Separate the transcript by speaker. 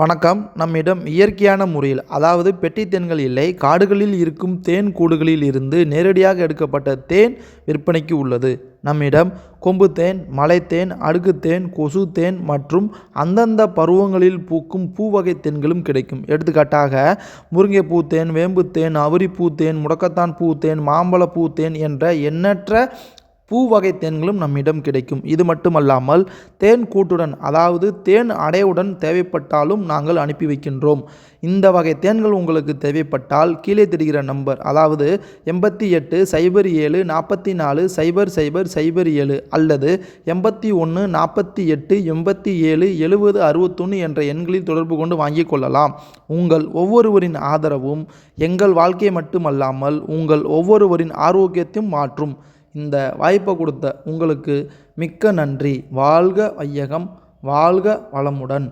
Speaker 1: வணக்கம். நம்மிடம் இயற்கையான முறையில் அதாவது பெட்டி தேன்கள் இல்லை, காடுகளில் இருக்கும் தேன் கூடுகளில் இருந்து நேரடியாக எடுக்கப்பட்ட தேன் விற்பனைக்கு உள்ளது. நம்மிடம் கொம்பு தேன், மலைத்தேன், அடுக்குத்தேன், கொசு தேன் மற்றும் அந்தந்த பருவங்களில் பூக்கும் பூ வகை தேன்களும் கிடைக்கும். எடுத்துக்காட்டாக முருங்கைப்பூ தேன், வேம்பு தேன், அவுரிப்பூ தேன், முடக்கத்தான் பூ தேன், மாம்பழ பூ தேன் என்ற எண்ணற்ற பூ வகை தேன்களும் நம்மிடம் கிடைக்கும். இது மட்டுமல்லாமல் தேன் கூட்டுடன் அதாவது தேன் அடையுடன் தேவைப்பட்டாலும் நாங்கள் அனுப்பி வைக்கின்றோம். இந்த வகை தேன்கள் உங்களுக்கு தேவைப்பட்டால் கீழே தெரிகிற நம்பர் அதாவது 88 07 44 00 07 அல்லது 81 48 87 70 61 என்ற எண்களில் தொடர்பு கொண்டு வாங்கிக் கொள்ளலாம். உங்கள் ஒவ்வொருவரின் ஆதரவும் எங்கள் வாழ்க்கையை மட்டுமல்லாமல் உங்கள் ஒவ்வொருவரின் ஆரோக்கியத்தையும் மாற்றும். இந்த வாய்ப்பை கொடுத்த உங்களுக்கு மிக்க நன்றி. வாழ்க வையகம், வாழ்க வளமுடன்.